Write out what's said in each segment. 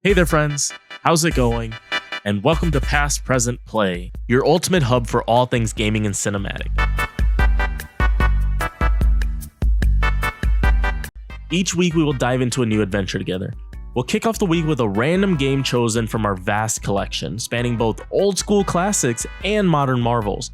Hey there, friends. How's it going? And welcome to Past Present Play, your ultimate hub for all things gaming and cinematic. Each week, we will dive into a new adventure together. We'll kick off the week with a random game chosen from our vast collection, spanning both old school classics and modern marvels.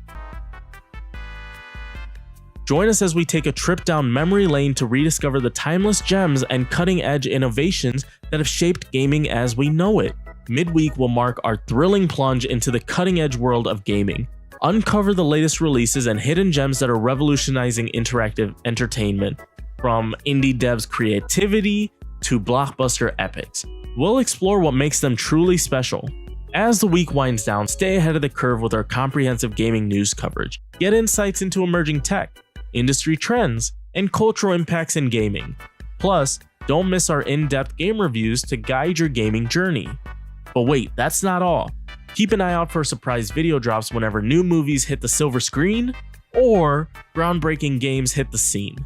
Join us as we take a trip down memory lane to rediscover the timeless gems and cutting-edge innovations that have shaped gaming as we know it. Midweek will mark our thrilling plunge into the cutting-edge world of gaming. Uncover the latest releases and hidden gems that are revolutionizing interactive entertainment, from indie devs' creativity to blockbuster epics. We'll explore what makes them truly special. As the week winds down, stay ahead of the curve with our comprehensive gaming news coverage. Get insights into emerging tech, industry trends, and cultural impacts in gaming. Plus, don't miss our in-depth game reviews to guide your gaming journey. But wait, that's not all. Keep an eye out for surprise video drops whenever new movies hit the silver screen or groundbreaking games hit the scene.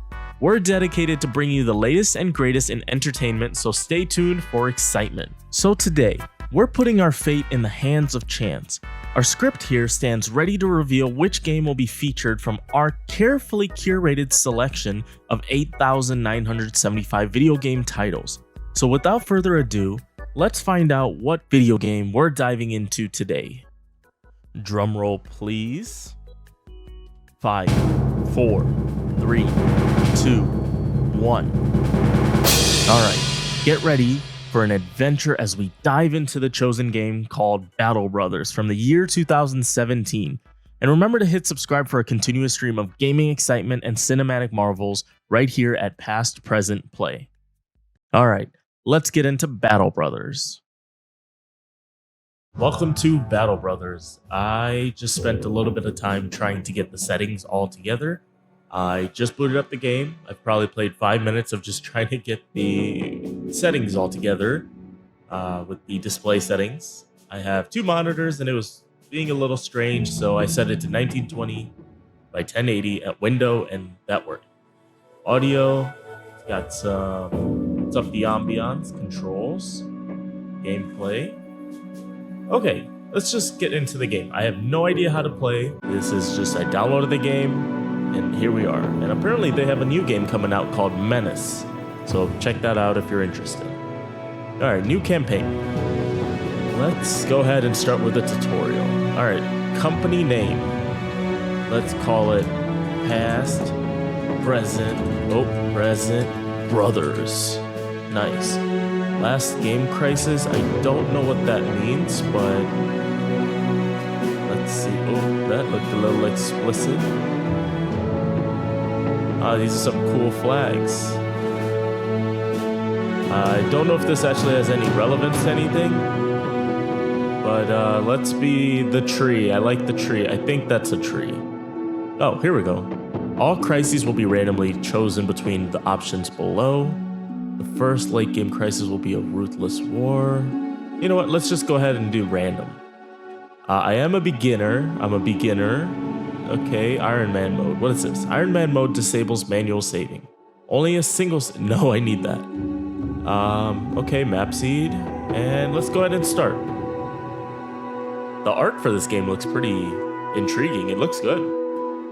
We're dedicated to bringing you the latest and greatest in entertainment, so stay tuned for excitement. So today, we're putting our fate in the hands of chance. Our script here stands ready to reveal which game will be featured from our carefully curated selection of 8,975 video game titles. So without further ado, let's find out what video game we're diving into today. Drumroll please. 5, 4, 3, 2, 1. Alright, get ready for an adventure as we dive into the chosen game called Battle Brothers from the year 2017. And remember to hit subscribe for a continuous stream of gaming excitement and cinematic marvels right here at Past Present Play. Alright, let's get into Battle Brothers. Welcome to Battle Brothers. I just spent a little bit of time trying to get the settings all together. I just booted up the game. I've probably played 5 minutes of just trying to get the settings all together with the display settings. I have 2 monitors and it was being a little strange, so I set it to 1920 by 1080 at window and that worked. Audio, it's got some, it's up the ambiance, controls, gameplay. Okay, let's just get into the game. I have no idea how to play. This is just, I downloaded the game. And here we are. And apparently they have a new game coming out called Menace. So check that out if you're interested. Alright, new campaign. Let's go ahead and start with the tutorial. Alright, company name. Let's call it Past, Present Brothers. Nice. Last game crisis. I don't know what that means, but let's see. Oh, that looked a little explicit. These are some cool flags. I don't know if this actually has any relevance to anything, but let's be the tree. I like the tree. I think that's a tree. Oh, here we go. All crises will be randomly chosen between the options below. The first late game crisis will be a ruthless war. You know what? Let's just go ahead and do random. I am a beginner. I'm a beginner. Okay, Iron Man mode. What is this? Iron Man mode disables manual saving. Only a single... No, I need that. Okay, map seed. And let's go ahead and start. The art for this game looks pretty intriguing. It looks good.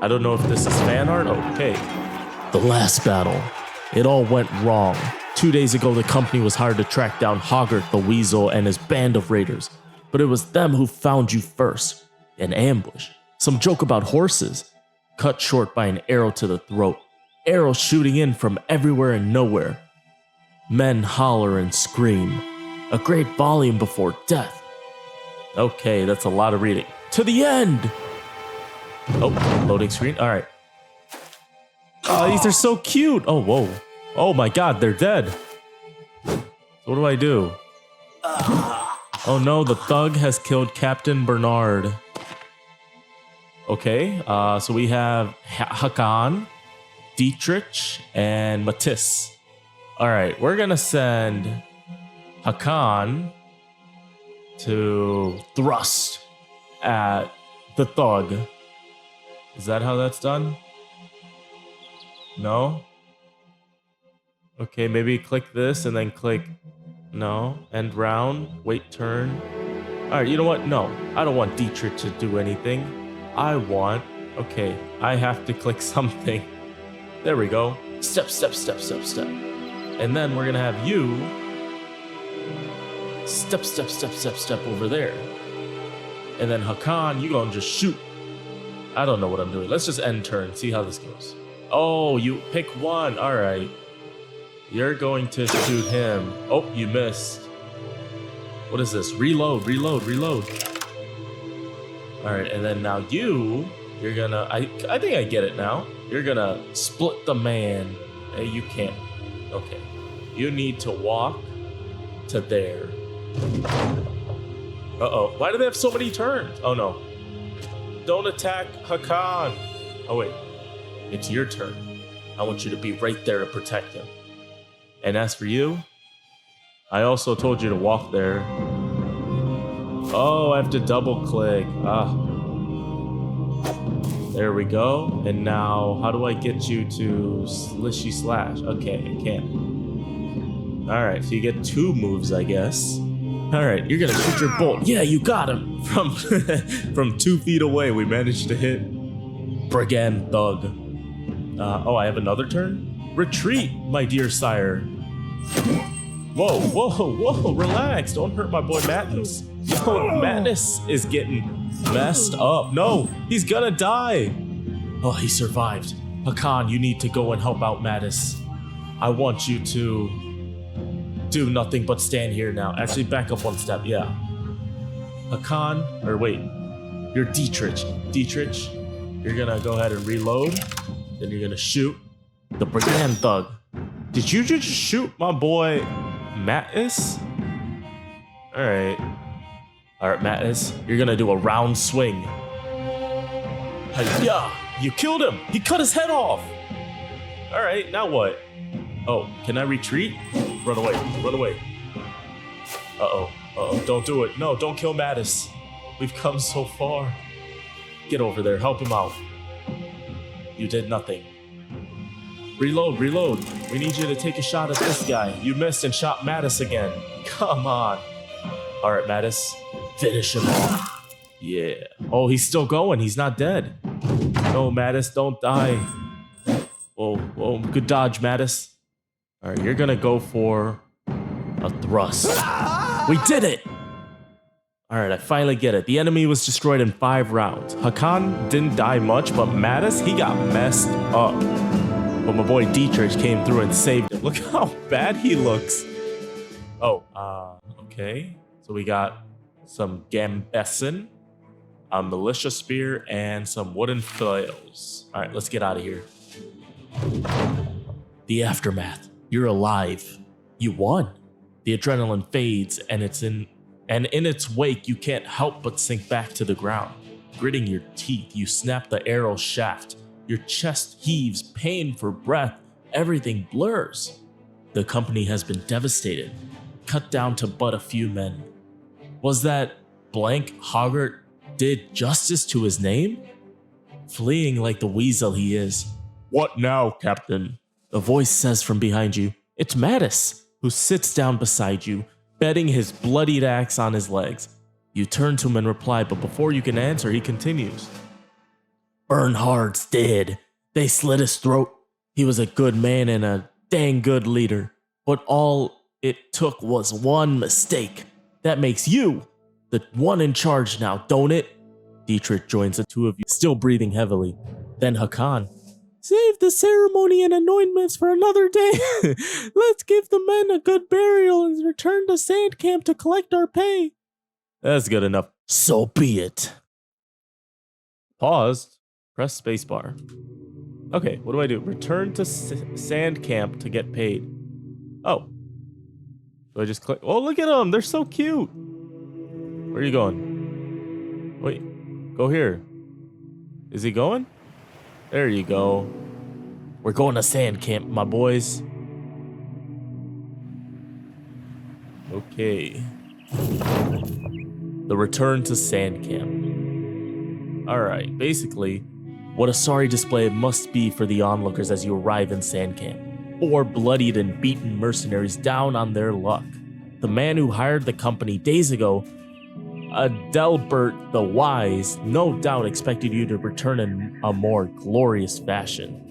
I don't know if this is fan art. Okay. The last battle. It all went wrong. 2 days ago, the company was hired to track down Hoggart the Weasel and his band of raiders. But it was them who found you first. An ambush. Some joke about horses, cut short by an arrow to the throat. Arrows shooting in from everywhere and nowhere. Men holler and scream. A great volume before death. Okay, that's a lot of reading. To the end! Oh, loading screen. All right. Oh, these are so cute. Oh, whoa. Oh my God, they're dead. So what do I do? Oh no, the thug has killed Captain Bernard. Okay, so we have Hakan, Dietrich, and Matisse. All right, we're gonna send Hakan to thrust at the thug. Is that how that's done? No? Okay, maybe click this and then click No. End round. Wait turn. All right, you know what? No, I don't want Dietrich to do anything. I want... Okay, I have to click something. There we go. Step, step, step, step, step. And then we're going to have you... Step, step, step, step, step over there. And then Hakan, you going to just shoot. I don't know what I'm doing. Let's just end turn, see how this goes. Oh, you pick one. All right. You're going to shoot him. Oh, you missed. What is this? Reload, reload, reload. All right, and then now you're gonna, I think I get it now. You're gonna split the man. Hey, you can't. Okay. You need to walk to there. Uh-oh. Why do they have so many turns? Oh, no. Don't attack Hakan. Oh, wait. It's your turn. I want you to be right there to protect him. And as for you, I also told you to walk there. Oh, I have to double click. There we go. And now, how do I get you to slishy slash? Okay, I can't. All right, so you get 2 moves, I guess. All right, you're gonna shoot your bolt. Yeah, you got him. From 2 feet away, we managed to hit Brigand Thug. Oh, I have another turn? Retreat, my dear sire. Whoa, whoa, whoa, relax. Don't hurt my boy Madness. Yo, Madness is getting messed up. No, he's gonna die. Oh, he survived. Hakan, you need to go and help out Madness. I want you to do nothing but stand here now. Actually, back up 1 step, yeah. Hakan, or wait, you're Dietrich. Dietrich, you're gonna go ahead and reload. Then you're gonna shoot the Brigand Thug. Did you just shoot my boy Mattis? Alright. Alright, Mattis, you're gonna do a round swing. Yeah, you killed him! He cut his head off! Alright, now what? Oh, can I retreat? Run away, run away. Uh-oh, uh-oh, don't do it. No, don't kill Mattis. We've come so far. Get over there, help him out. You did nothing. Reload, reload. We need you to take a shot at this guy. You missed and shot Mattis again. Come on. All right, Mattis. Finish him off. Yeah. Oh, he's still going. He's not dead. No, Mattis, don't die. Whoa, whoa. Good dodge, Mattis. All right, you're going to go for a thrust. We did it. All right, I finally get it. The enemy was destroyed in 5 rounds. Hakan didn't die much, but Mattis, he got messed up. But my boy Dietrich came through and saved him. Look how bad he looks. Oh, okay. So we got some Gambessen, a militia spear, and some wooden flails. All right, let's get out of here. The aftermath. You're alive. You won. The adrenaline fades, and in its wake, you can't help but sink back to the ground. Gritting your teeth, you snap the arrow shaft. Your chest heaves, pain for breath, everything blurs. The company has been devastated, cut down to but a few men. Was that blank Hoggart did justice to his name? Fleeing like the weasel he is. What now, Captain? A voice says from behind you. It's Mattis, who sits down beside you, bedding his bloodied axe on his legs. You turn to him and reply, but before you can answer, he continues. Bernhard's dead. They slit his throat. He was a good man and a dang good leader. But all it took was one mistake. That makes you the one in charge now, don't it? Dietrich joins the 2 of you, still breathing heavily. Then Hakan. Save the ceremony and anointments for another day. Let's give the men a good burial and return to Sand Camp to collect our pay. That's good enough. So be it. Paused. Press spacebar. Okay, what do I do? Return to Sand Camp to get paid. Oh. Do I just click? Oh, look at them. They're so cute. Where are you going? Wait, go here. Is he going? There you go. We're going to Sand Camp, my boys. Okay. The return to Sand Camp. Alright, basically, what a sorry display it must be for the onlookers as you arrive in Sand Camp. 4 bloodied and beaten mercenaries down on their luck. the man who hired the company days ago, Adelbert the Wise, no doubt expected you to return in a more glorious fashion.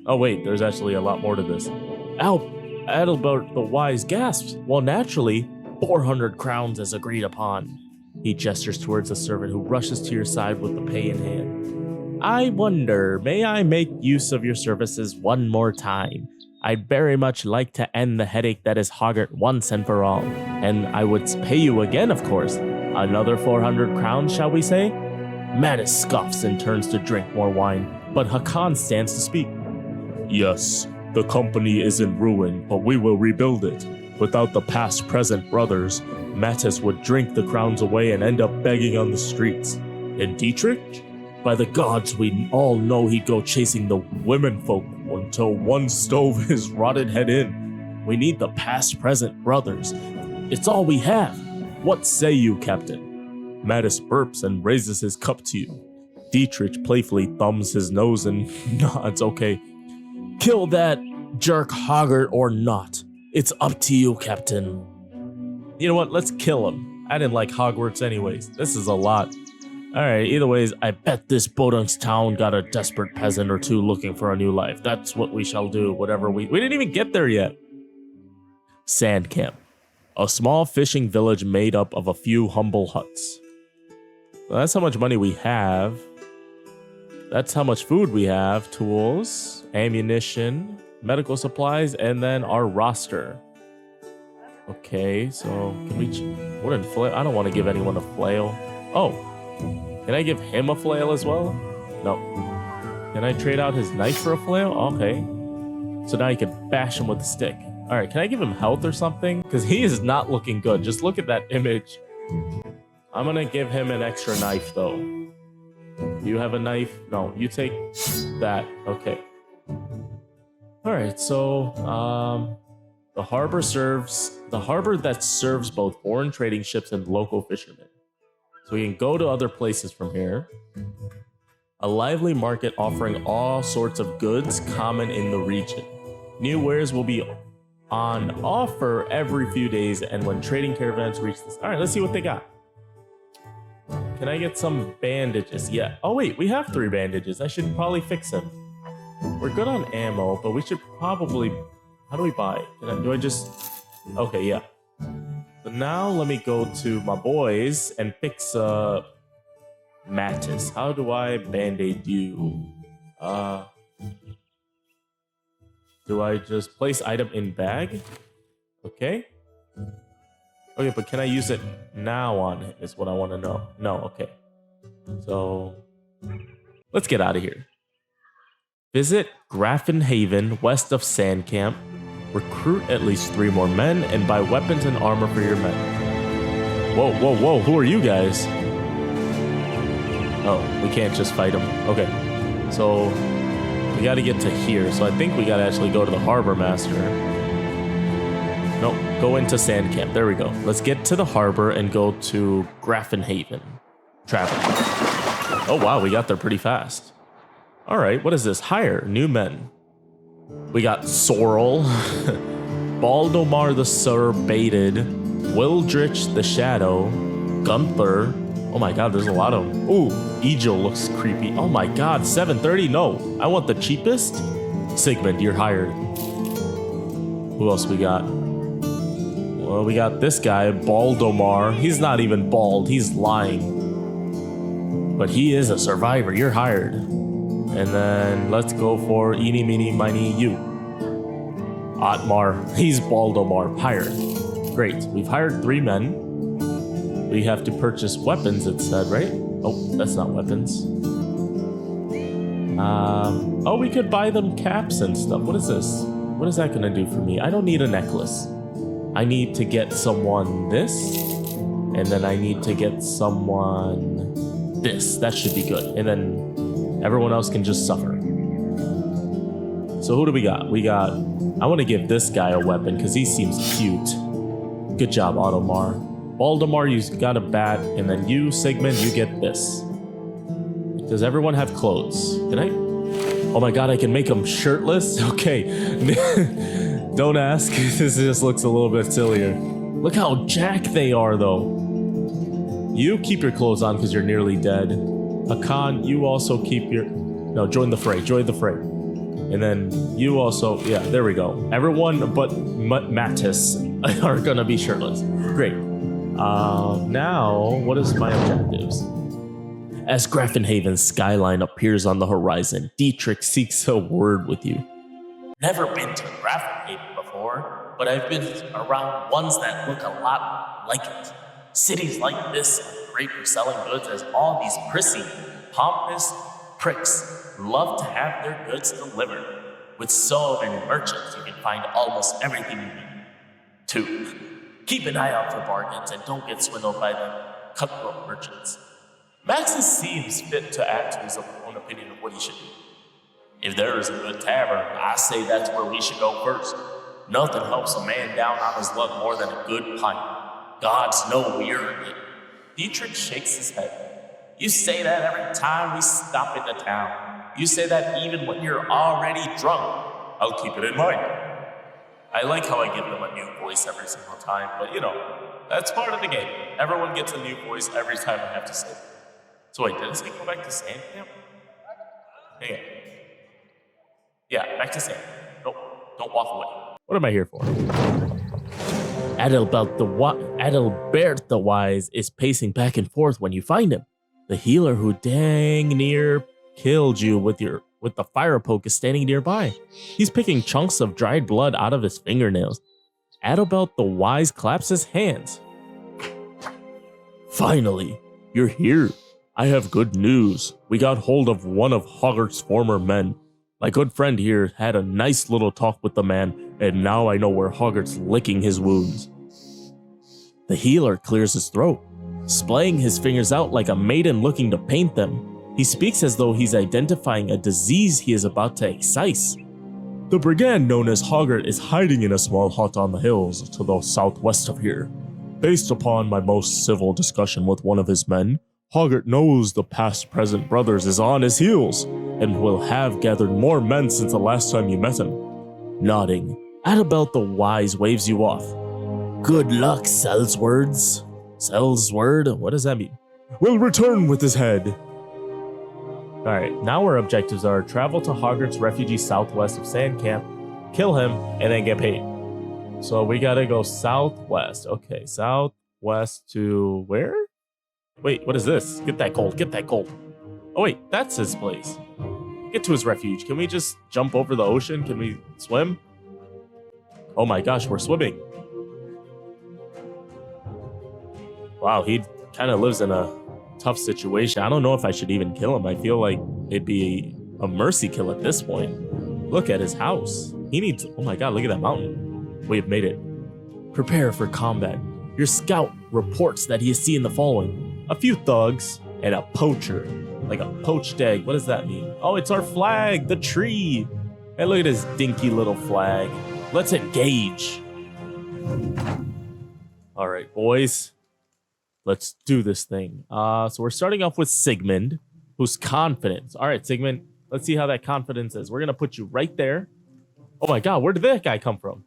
Oh wait, there's actually a lot more to this. Adelbert the Wise gasps. Well, naturally, 400 crowns as agreed upon. He gestures towards the servant who rushes to your side with the pay in hand. I wonder, may I make use of your services one more time? I'd very much like to end the headache that is Hoggart once and for all. And I would pay you again, of course. Another 400 crowns, shall we say? Mattis scoffs and turns to drink more wine, but Hakan stands to speak. Yes, the company is in ruin, but we will rebuild it. Without the past-present brothers, Mattis would drink the crowns away and end up begging on the streets. And Dietrich? By the gods, we all know he'd go chasing the womenfolk until one stove his rotted head in. We need the past-present brothers. It's all we have. What say you, Captain? Mattis burps and raises his cup to you. Dietrich playfully thumbs his nose and nods. Okay. Kill that jerk Hoggart or not. It's up to you, Captain. You know what? Let's kill him. I didn't like Hogwarts anyways. This is a lot. Alright, either ways, I bet this Bodunk's town got a desperate peasant or two looking for a new life. That's what we shall do, whatever we didn't even get there yet. Sand Camp. A small fishing village made up of a few humble huts. Well, that's how much money we have. That's how much food we have. Tools, ammunition, medical supplies, and then our roster. Okay, so can we... wooden flail? I don't want to give anyone a flail. Oh. Can I give him a flail as well? No. Can I trade out his knife for a flail? Okay. So now you can bash him with a stick. All right, can I give him health or something? Because he is not looking good. Just look at that image. I'm going to give him an extra knife, though. Do you have a knife? No, you take that. Okay. All right, so the harbor that serves both foreign trading ships and local fishermen. So we can go to other places from here. A lively market offering all sorts of goods common in the region. New wares will be on offer every few days and when trading caravans reach this. All right, let's see what they got. Can I get some bandages? Yeah. Oh wait, we have 3 bandages. I should probably fix them. We're good on ammo, but we should probably... How do we buy? Do I just... Okay, yeah. So now let me go to my boys and fix Mattis. How do I band-aid you? Do I just place item in bag? Okay. Okay, but can I use it now on it is what I want to know. No, okay. So let's get out of here. Visit Grafenhaven west of Sandcamp. Recruit at least 3 more men and buy weapons and armor for your men. Whoa, whoa, whoa, who are you guys? Oh, we can't just fight them. Okay, so we gotta get to here. So I think we gotta actually go to the harbor master. Nope, go into Sandcamp. There we go. Let's get to the harbor and go to Grafenhaven. Travel. Oh wow, we got there pretty fast. All right, what is this? Hire new men. We got Sorrel, Baldomar the Surbated, Wildrich the Shadow, Gunther. Oh my god, there's a lot of them. Ooh, Egil looks creepy. Oh my god, 730? No, I want the cheapest. Sigmund, you're hired. Who else we got? Well, we got this guy, Baldomar. He's not even bald, he's lying. But he is a survivor, you're hired. And then let's go for Eeny, Meeny, Miny, you. Otmar, he's Baldomar, hired. Great, we've hired 3 men. We have to purchase weapons, it said, right? Oh, that's not weapons. Oh, we could buy them caps and stuff. What is this? What is that gonna do for me? I don't need a necklace. I need to get someone this. And then I need to get someone this. That should be good. And then everyone else can just suffer. So who do we got? We got... I want to give this guy a weapon because he seems cute. Good job, Ottomar. Valdemar, you got a bat. And then you, Sigmund, you get this. Does everyone have clothes? Can I? Oh my god, I can make them shirtless? Okay. Don't ask. This just looks a little bit sillier. Look how jacked they are, though. You keep your clothes on because you're nearly dead. Hakan, you also keep your... No, join the fray. Join the fray. And then you also... Yeah, there we go. Everyone but Mattis are going to be shirtless. Great. Now, what is my objectives? As Grafenhaven's skyline appears on the horizon, Dietrich seeks a word with you. Never been to Grafenhaven before, but I've been around ones that look a lot like it. Cities like this are great for selling goods, as all these prissy, pompous pricks love to have their goods delivered. With so many merchants, you can find almost everything you need. 2. Keep an eye out for bargains and don't get swindled by the cutthroat merchants. Maxis seems fit to add to his own opinion of what he should do. If there is a good tavern, I say that's where we should go first. Nothing helps a man down on his luck more than a good pint. Gods know we earned it. Dietrich shakes his head. You say that every time we stop into town. You say that even when you're already drunk. I'll keep it in mind. I like how I give them a new voice every single time, but you know, that's part of the game. Everyone gets a new voice every time I have to say it. So wait, did he go back to sand camp? Hang on. Yeah, back to sand. Nope, don't walk away. What am I here for? Adalbert the Wise is pacing back and forth when you find him. The healer who dang near killed you with the fire poke is standing nearby. He's picking chunks of dried blood out of his fingernails. Adalbert the Wise claps his hands. Finally, you're here. I have good news. We got hold of one of Hoggart's former men. My good friend here had a nice little talk with the man, and now I know where Hoggart's licking his wounds. The healer clears his throat, splaying his fingers out like a maiden looking to paint them. He speaks as though he's identifying a disease he is about to excise. The brigand known as Hoggart is hiding in a small hut on the hills to the southwest of here. Based upon my most civil discussion with one of his men, Hoggart knows the past-present brothers is on his heels, and will have gathered more men since the last time you met him. Nodding, Adalbert the Wise waves you off. Good luck, Sellswords. Sellsword? What does that mean? We'll return with his head. Alright, now our objectives are travel to Hoggart's refugee southwest of Sand Camp, kill him, and then get paid. So we gotta go southwest. Okay, southwest to where? Wait, what is this? Get that gold, get that gold. Oh wait, that's his place. Get to his refuge. Can we just jump over the ocean? Can we swim? Oh my gosh, we're swimming. Wow, he kind of lives in a tough situation. I don't know if I should even kill him. I feel like it'd be a mercy kill at this point. Look at his house. He needs... Oh my god, look at that mountain. We have made it. Prepare for combat. Your scout reports that he has seen the following. A few thugs and a poacher. Like a poached egg. What does that mean? Oh, it's our flag, the tree. Hey, look at his dinky little flag. Let's engage. All right, boys. Let's do this thing. So we're starting off with Sigmund, who's confident. All right, Sigmund, let's see how that confidence is. We're going to put you right there. Oh my god, where did that guy come from?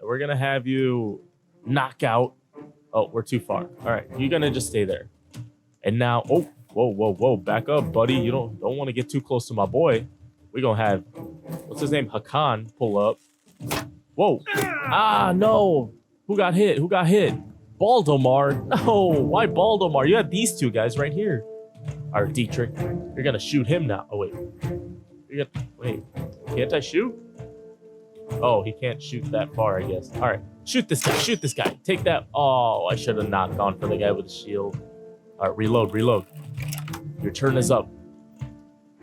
We're going to have you knock out. Oh, we're too far. All right, you're going to just stay there. And now, oh, whoa, back up, buddy. You don't want to get too close to my boy. We're going to have, what's his name, Hakan, pull up. Whoa. Ah, no. Who got hit? Baldomar. No, why Baldomar? You have these two guys right here. All right, Dietrich, you're going to shoot him now. Oh, wait. Wait, can't I shoot? Oh, he can't shoot that far, I guess. All right, shoot this guy. Take that. Oh, I should have not gone for the guy with the shield. All right, reload. Your turn is up.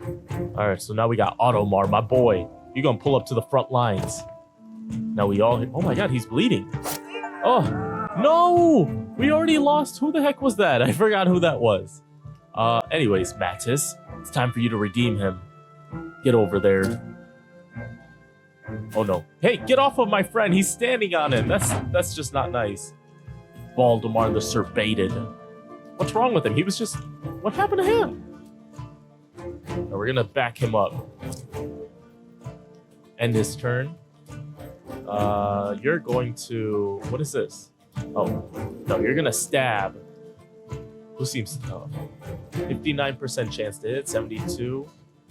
All right, so now we got Automar, my boy. You're going to pull up to the front lines. Now we all... Oh my god, he's bleeding. Oh, no! We already lost. Who the heck was that? I forgot who that was. Anyways, Mattis, it's time for you to redeem him. Get over there. Oh no. Hey, get off of my friend. He's standing on him. That's just not nice. Valdemar the Serbated. What's wrong with him? He was just... What happened to him? Now we're gonna back him up. End his turn. You're going to... What is this? Oh, no, you're gonna stab. Who seems tough? 59% chance to hit, 72.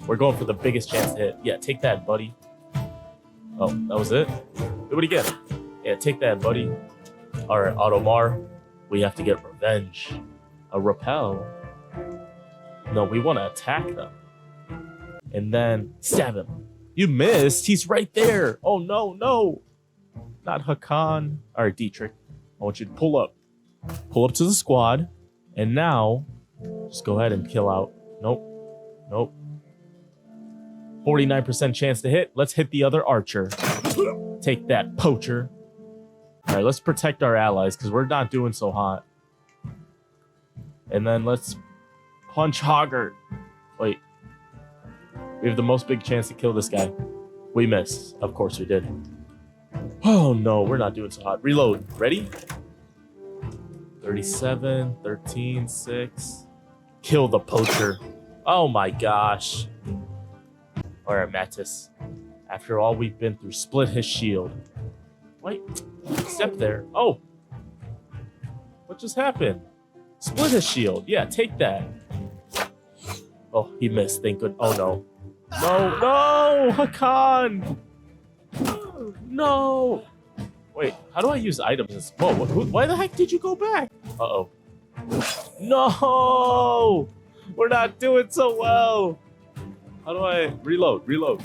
We're going for the biggest chance to hit. Yeah, take that, buddy. Oh, that was it? Do it again. Yeah, take that, buddy. Alright, Automar. We have to get revenge. A repel. No, we want to attack them. And then stab him. You missed. He's right there. Oh, no, no. Not Hakan. Alright, Dietrich. I want you to pull up. Pull up to the squad. And now, just go ahead and kill out. Nope. Nope. 49% chance to hit. Let's hit the other archer. Take that, poacher. All right, let's protect our allies because we're not doing so hot. And then let's punch Hoggart. Wait. We have the most big chance to kill this guy. We missed. Of course we did. Oh, no, we're not doing so hot. Reload. Ready? 37, 13, 6. Kill the poacher. Oh, my gosh. All right, Mattis. After all we've been through, split his shield. Wait, step there. Oh, what just happened? Split his shield. Yeah, take that. Oh, he missed. Thank good. Oh, no. No, no, Hakan. No. Wait, how do I use items? Whoa, why the heck did you go back? Uh-oh. No, we're not doing so well. How do I reload? Reload.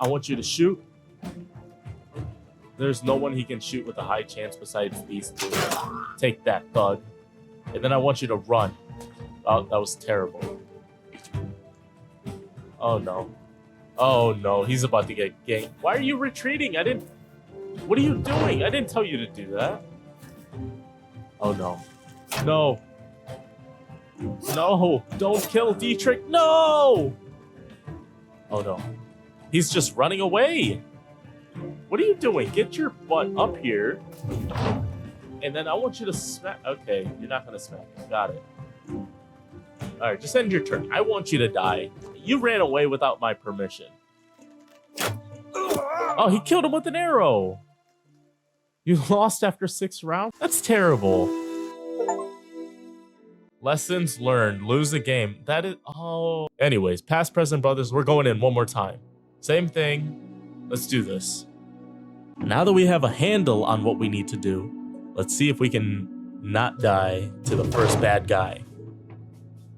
I want you to shoot. There's no one he can shoot with a high chance besides these two. Take that, thug. And then I want you to run. Oh, that was terrible. Oh, no. Oh, no. He's about to get ganked. Why are you retreating? What are you doing? I didn't tell you to do that. Oh, no. No. No. Don't kill Dietrich. No! Oh, no. He's just running away. What are you doing? Get your butt up here. And then I want you to smack. Okay, you're not going to smack. Got it. All right, just end your turn. I want you to die. You ran away without my permission. Oh, he killed him with an arrow. You lost after 6 rounds? That's terrible. Lessons learned. Lose a game. That is... Oh. Anyways, past, present, brothers. We're going in one more time. Same thing. Let's do this. Now that we have a handle on what we need to do, let's see if we can not die to the first bad guy.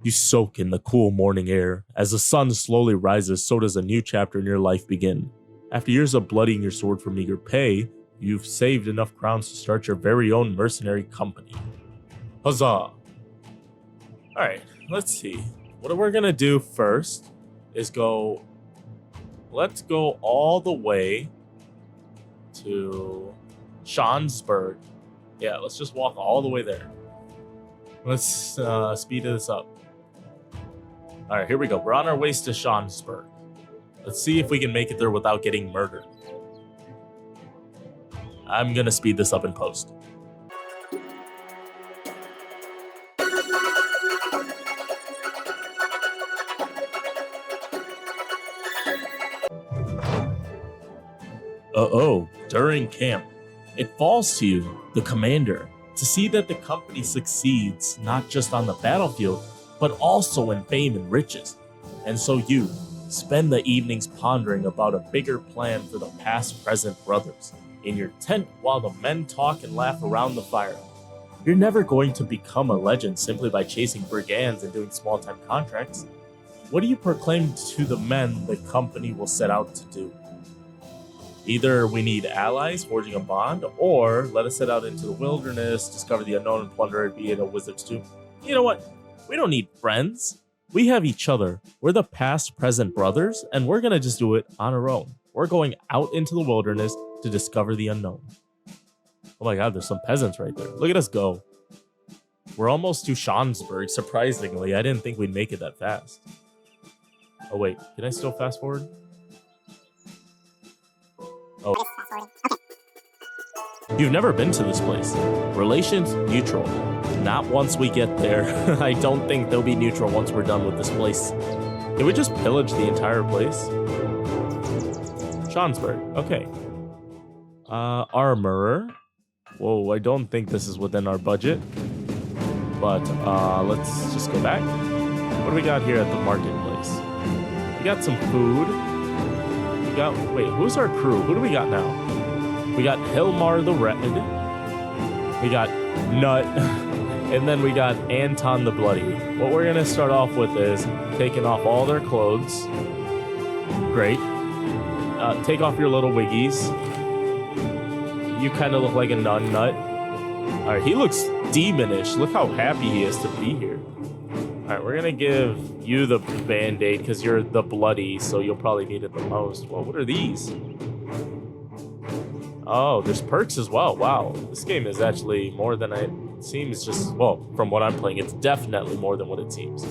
You soak in the cool morning air. As the sun slowly rises, so does a new chapter in your life begin. After years of bloodying your sword for meager pay, you've saved enough crowns to start your very own mercenary company. Huzzah! Alright, let's see. What we're gonna do first is go... Let's go all the way to Schonsberg. Yeah, let's just walk all the way there. Let's speed this up. Alright, here we go. We're on our way to Schonsberg. Let's see if we can make it there without getting murdered. I'm gonna speed this up in post. Uh-oh, during camp, it falls to you, the commander, to see that the company succeeds not just on the battlefield, but also in fame and riches. And so you spend the evenings pondering about a bigger plan for the past, present brothers in your tent while the men talk and laugh around the fire. You're never going to become a legend simply by chasing brigands and doing small-time contracts. What do you proclaim to the men the company will set out to do? Either we need allies forging a bond, or let us set out into the wilderness, discover the unknown, and plunder it, be it a wizard's tomb. You know what? We don't need friends. We have each other. We're the past, present brothers, and we're gonna just do it on our own. We're going out into the wilderness to discover the unknown. Oh my god, there's some peasants right there. Look at us go. We're almost to Schonsberg, surprisingly. I didn't think we'd make it that fast. Oh wait, can I still fast forward? Oh. You've never been to this place. Relations neutral. Not once we get there. I don't think they'll be neutral once we're done with this place. Can we just pillage the entire place? Schonsberg. Okay. Armorer. Whoa, I don't think this is within our budget. But let's just go back. What do we got here at the marketplace? We got some food. We got, wait, who's our crew? Who do we got now? We got Hilmar the Red. We got Nut. And then we got Anton the Bloody. What we're gonna start off with is taking off all their clothes. Great. Take off your little wiggies. You kind of look like a nun, Nut. All right, he looks demonish. Look how happy he is to be here. All right, we're gonna give you the band-aid because you're the bloody, so you'll probably need it the most. Well, what are these? Oh, there's perks as well. Wow, this game is actually more than it seems. Just, well, from what I'm playing, it's definitely more than what it seems.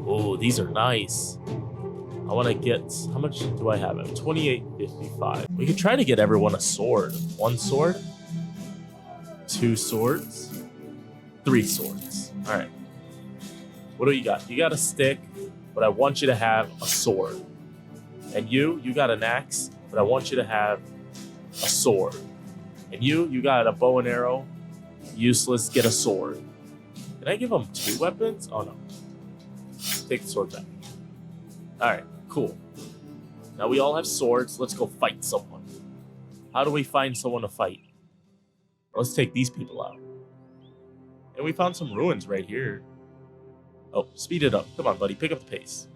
Oh, these are nice. I want to get, how much do I have? 28.55. We could try to get everyone a sword. 1 sword, 2 swords, 3 swords. All right. What do you got? You got a stick, but I want you to have a sword. And you got an axe, but I want you to have a sword. And you got a bow and arrow. Useless, get a sword. Can I give them 2 weapons? Oh no. Take the sword back. All right, cool. Now we all have swords. Let's go fight someone. How do we find someone to fight? Let's take these people out. And we found some ruins right here. Oh, speed it up. Come on, buddy. Pick up the pace.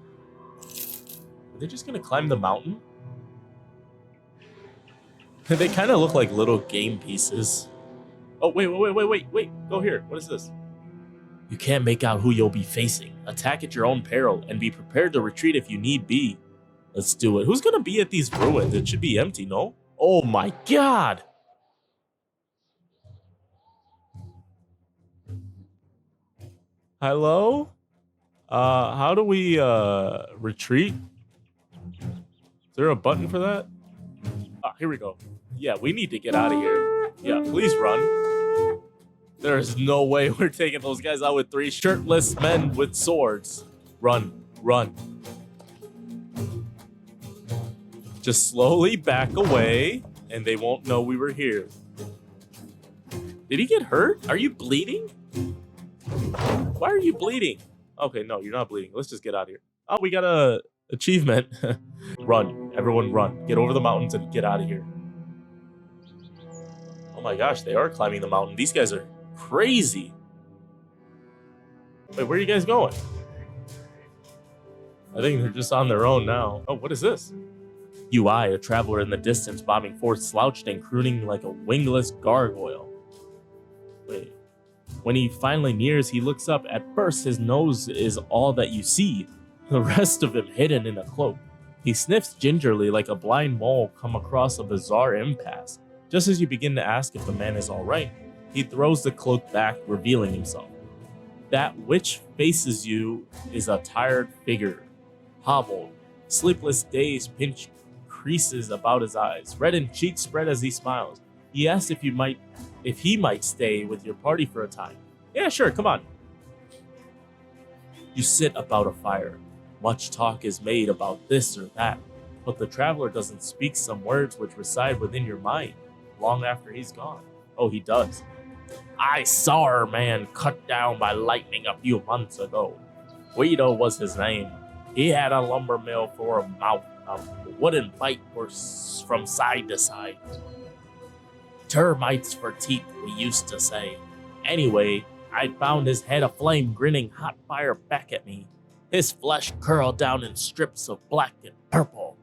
Are they just going to climb the mountain? They kind of look like little game pieces. Oh, wait. Go here. What is this? You can't make out who you'll be facing. Attack at your own peril and be prepared to retreat if you need be. Let's do it. Who's going to be at these ruins? It should be empty, no? Oh my god! Hello? How do we, retreat? Is there a button for that? Ah, here we go. Yeah, we need to get out of here. Yeah, please run. There is no way we're taking those guys out with 3 shirtless men with swords. Run, run. Just slowly back away, and they won't know we were here. Did he get hurt? Are you bleeding? Why are you bleeding? Okay, no, you're not bleeding. Let's just get out of here. Oh, we got a achievement. Run, everyone run. Get over the mountains and get out of here. Oh my gosh, they are climbing the mountain. These guys are crazy. Wait, where are you guys going? I think they're just on their own now. Oh, what is this? UI, a traveler in the distance, bobbing forth, slouched and crooning like a wingless gargoyle. Wait. When he finally nears, he looks up. At first, his nose is all that you see, the rest of him hidden in a cloak. He sniffs gingerly like a blind mole come across a bizarre impasse. Just as you begin to ask if the man is all right, he throws the cloak back, revealing himself. That which faces you is a tired figure, hobbled, sleepless days pinch creases about his eyes, reddened cheeks spread as he smiles. He asks if he might stay with your party for a time. Yeah, sure, come on. You sit about a fire. Much talk is made about this or that, but the traveler doesn't speak some words which reside within your mind long after he's gone. Oh, he does. I saw a man cut down by lightning a few months ago. Guido was his name. He had a lumber mill for a mouth, a wooden pipe from side to side. Termites for teeth, we used to say. Anyway, I found his head aflame, grinning hot fire back at me. His flesh curled down in strips of black and purple.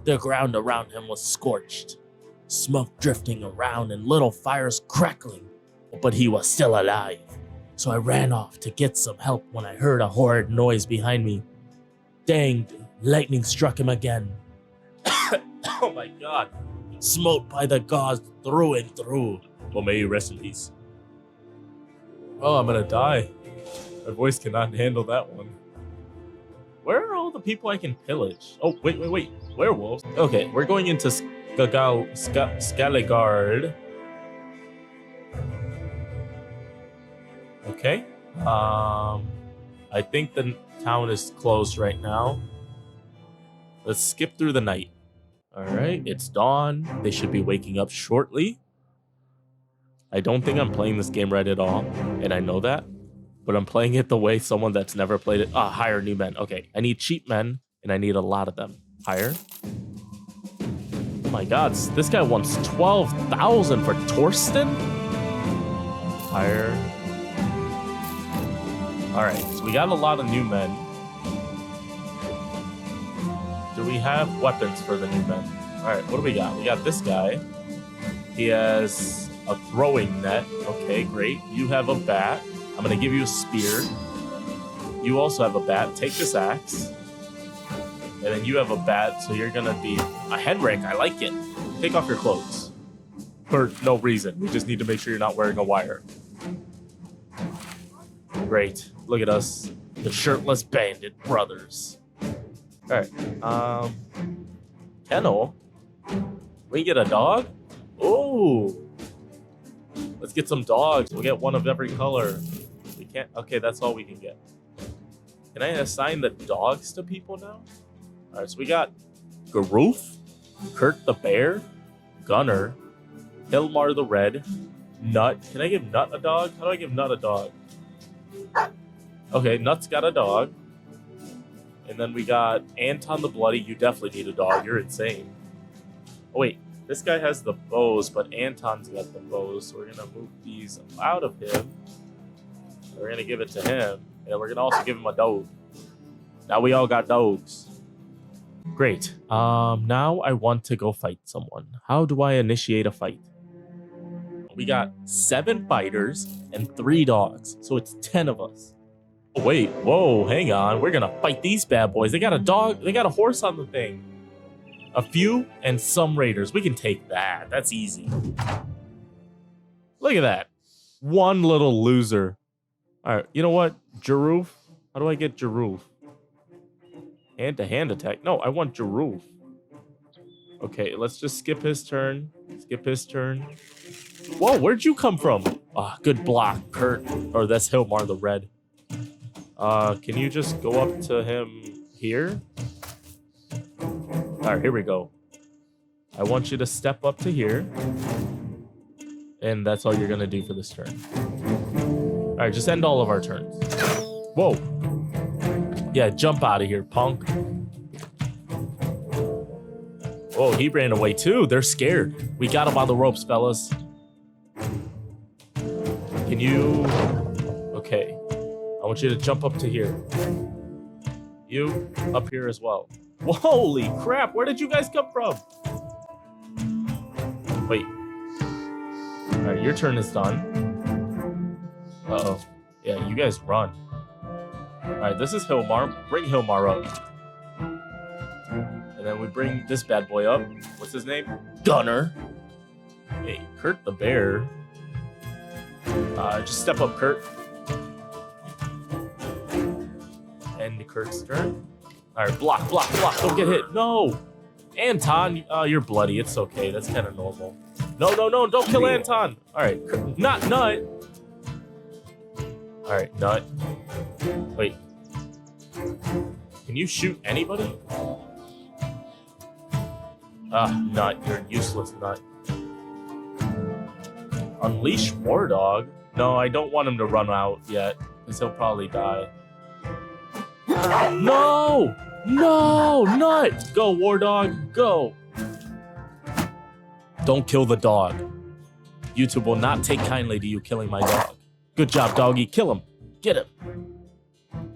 The ground around him was scorched, smoke drifting around and little fires crackling. But he was still alive. So I ran off to get some help when I heard a horrid noise behind me. Dang, lightning struck him again. Oh my god. Smote by the gods through and through. Well, may you rest in peace. Oh, I'm gonna die. My voice cannot handle that one. Where are all the people I can pillage? Oh, wait. Werewolves? Okay, we're going into Skaligard. Okay. I think the town is closed right now. Let's skip through the night. All right, it's dawn. They should be waking up shortly. I don't think I'm playing this game right at all, and I know that. But I'm playing it the way someone that's never played it. Hire new men. Okay, I need cheap men, and I need a lot of them. Hire. Oh my God, this guy wants 12,000 for Torsten? Hire. All right, so we got a lot of new men. Do we have weapons for the new men? All right, what do we got? We got this guy. He has a throwing net. Okay, great. You have a bat. I'm going to give you a spear. You also have a bat. Take this axe. And then you have a bat, so you're going to be a Henrik. I like it. Take off your clothes. For no reason. We just need to make sure you're not wearing a wire. Great. Look at us. The shirtless bandit brothers. All right. Kennel. We get a dog? Oh. Let's get some dogs. We'll get one of every color. We can't. Okay, that's all we can get. Can I assign the dogs to people now? All right, so we got Garoof, Kurt the bear, Gunner, Hilmar the red, Nut. Can I give Nut a dog? How do I give Nut a dog? Okay, Nut's got a dog. And then we got Anton the bloody. You definitely need a dog. You're insane. Oh, wait. This guy has the bows, but Anton's got the bows. So we're going to move these out of him. We're going to give it to him. And we're going to also give him a dog. Now we all got dogs. Great. Now I want to go fight someone. How do I initiate a fight? We got 7 fighters and 3 dogs. So it's 10 of us. Oh, wait. Whoa, hang on. We're going to fight these bad boys. They got a dog. They got a horse on the thing. A few and some raiders. We can take that. That's easy. Look at that. One little loser. All right. You know what? Jaroof. How do I get Jaroof? Hand-to-hand attack. No, I want Jaroof. Okay, let's just skip his turn. Skip his turn. Whoa, where'd you come from? Ah, good block, Kurt. Or that's Hilmar the red. Can you just go up to him here? All right, here we go. I want you to step up to here. And that's all you're going to do for this turn. All right, just end all of our turns. Whoa. Yeah, jump out of here, punk. Whoa, he ran away too. They're scared. We got him on the ropes, fellas. Can you... Okay. I want you to jump up to here. You, up here as well. Holy crap, where did you guys come from? Wait. All right, your turn is done. Uh-oh. Yeah, you guys run. All right, this is Hilmar. Bring Hilmar up. And then we bring this bad boy up. What's his name? Gunner. Hey, Kurt the bear. Just step up, Kurt. End Kurt's turn. All right, block, block, block. Don't get hit. No. Anton, you're bloody. It's okay. That's kind of normal. No, no, no. Don't kill Anton. All right. Not Nut. All right, Nut. Wait. Can you shoot anybody? Nut. You're useless, Nut. Unleash War Dog? No, I don't want him to run out yet, because he'll probably die. No! No! Nut! Go, War Dog, go! Don't kill the dog. YouTube will not take kindly to you killing my dog. Good job, doggy. Kill him. Get him.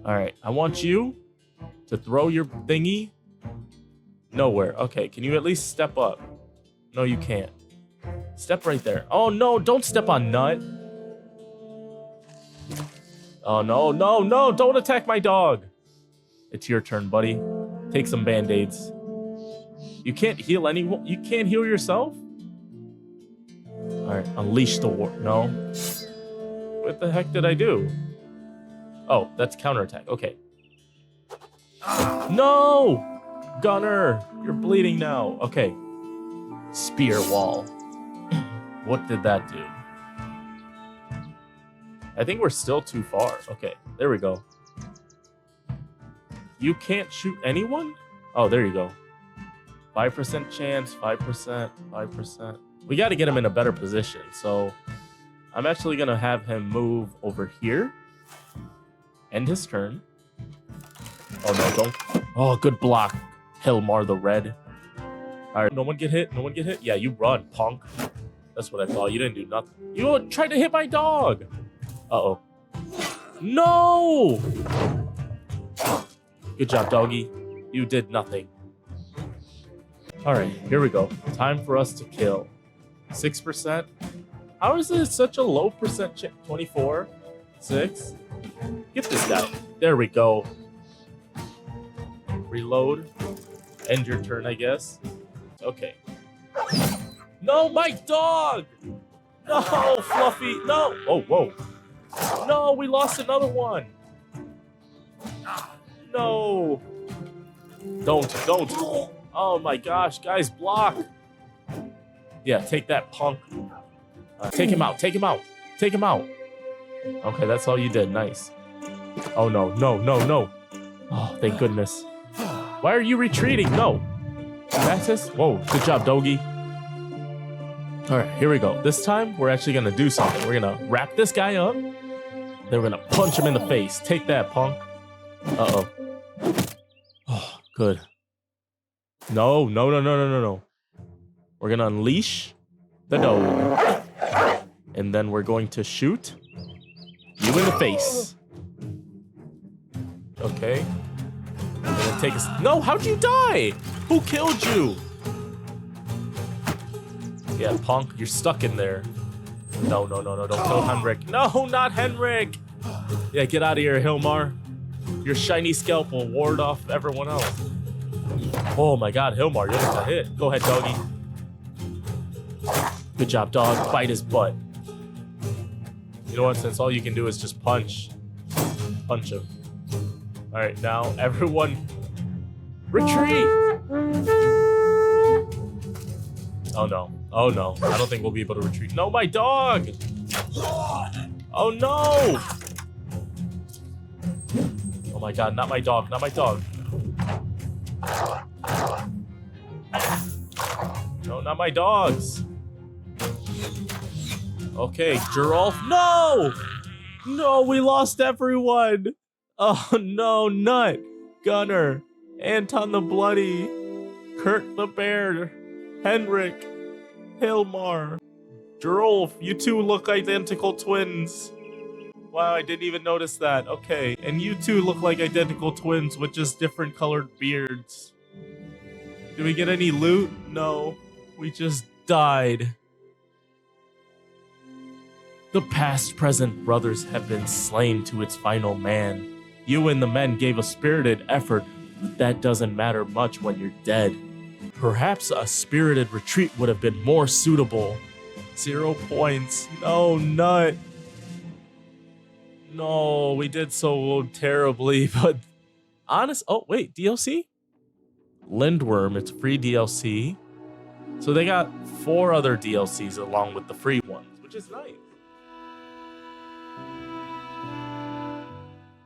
Alright, I want you to throw your thingy nowhere. Okay, can you at least step up? No, you can't. Step right there. Oh, no, don't step on Nut. Oh, no, no, no, don't attack my dog. It's your turn, buddy. Take some band-aids. You can't heal anyone. You can't heal yourself? All right, unleash the war. No. What the heck did I do? Oh, that's counterattack. Okay. No! Gunner, you're bleeding now. Okay. Spear wall. What did that do? I think we're still too far. Okay, there we go. You can't shoot anyone? Oh, there you go. 5% chance, 5%, 5%. We got to get him in a better position. So I'm actually going to have him move over here. End his turn. Oh, no, don't. Oh, good block. Hilmar the red. All right, no one get hit. No one get hit. Yeah, you run, punk. That's what I thought. You didn't do nothing. You tried to hit my dog. Uh-oh. No! Good job, doggy. You did nothing. All right, here we go. Time for us to kill. 6%. How is this such a low percent chance? 24? 6? Get this guy. There we go. Reload. End your turn, I guess. Okay. No, my dog! No, Fluffy. No. Oh, whoa. No, we lost another one. No. Don't. Oh my gosh, guys, block. Yeah, take that, punk. Take him out. Okay, that's all you did. Nice. Oh, no. Oh, thank goodness. Why are you retreating? No. Maxis? Whoa, good job, doggy. All right, here we go. This time, we're actually going to do something. We're going to wrap this guy up. Then we're going to punch him in the face. Take that, punk. Uh-oh. Oh, good. No. We're going to unleash the dog. And then we're going to shoot you in the face. Okay. And then take us. No, how'd you die? Who killed you? Yeah, punk, you're stuck in there. No, don't kill Henrik. No, not Henrik. Yeah, get out of here, Hilmar. Your shiny scalp will ward off everyone else. Oh my god, Hilmar, you're gonna hit. Go ahead, doggy. Good job, dog. Bite his butt. You know what? Since all you can do is just punch him. All right, now everyone retreat. Oh no. I don't think we'll be able to retreat. No, my dog. Oh no. Oh my god, not my dog. No, not my dogs. Okay, Geralf. No, we lost everyone. Oh no, Nut, Gunner, Anton the Bloody, Kurt the Bear, Henrik, Hilmar, Geralf. You two look identical twins. Wow, I didn't even notice that. Okay, and you two look like identical twins with just different colored beards. Did we get any loot? No, we just died. The past present brothers have been slain to its final man. You and the men gave a spirited effort, but that doesn't matter much when you're dead. Perhaps a spirited retreat would have been more suitable. 0 points. No, Nut. No, we did so terribly, but honest. Oh, wait, DLC? Lindworm, it's free DLC. So they got 4 other DLCs along with the free ones, which is nice.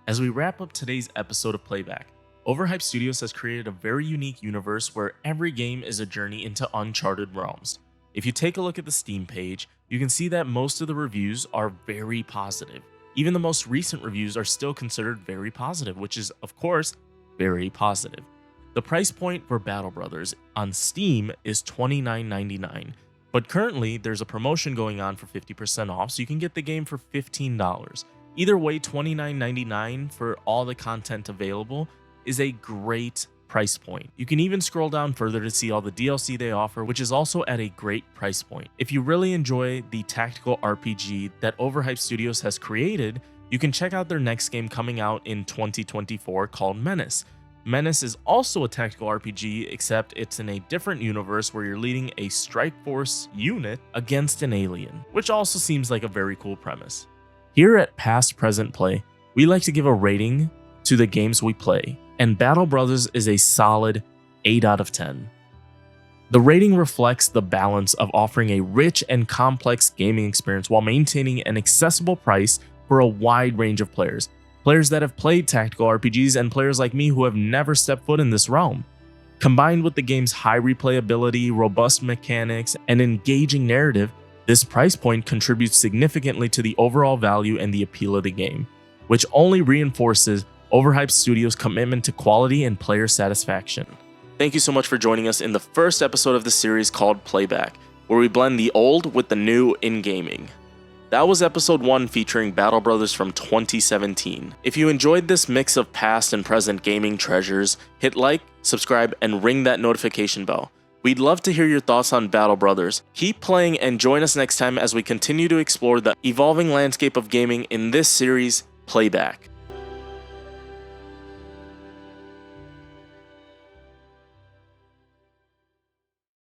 As we wrap up today's episode of Playback, Overhype Studios has created a very unique universe where every game is a journey into uncharted realms. If you take a look at the Steam page, you can see that most of the reviews are very positive. Even the most recent reviews are still considered very positive, which is, of course, very positive. The price point for Battle Brothers on Steam is $29.99, but currently there's a promotion going on for 50% off, so you can get the game for $15. Either way, $29.99 for all the content available is a great price point. You can even scroll down further to see all the DLC they offer, which is also at a great price point. If you really enjoy the tactical RPG that Overhype Studios has created, you can check out their next game coming out in 2024 called Menace. Menace is also a tactical RPG, except it's in a different universe where you're leading a strike force unit against an alien, which also seems like a very cool premise. Here at Past Present Play, we like to give a rating to the games we play, and Battle Brothers is a solid 8 out of 10. The rating reflects the balance of offering a rich and complex gaming experience while maintaining an accessible price for a wide range of players. Players that have played tactical RPGs and players like me who have never stepped foot in this realm. Combined with the game's high replayability, robust mechanics, and engaging narrative, this price point contributes significantly to the overall value and the appeal of the game, which only reinforces Overhype Studios' commitment to quality and player satisfaction. Thank you so much for joining us in the first episode of the series called PlayBack, where we blend the old with the new in gaming. That was episode 1 featuring Battle Brothers from 2017. If you enjoyed this mix of past and present gaming treasures, hit like, subscribe, and ring that notification bell. We'd love to hear your thoughts on Battle Brothers. Keep playing and join us next time as we continue to explore the evolving landscape of gaming in this series, PlayBack.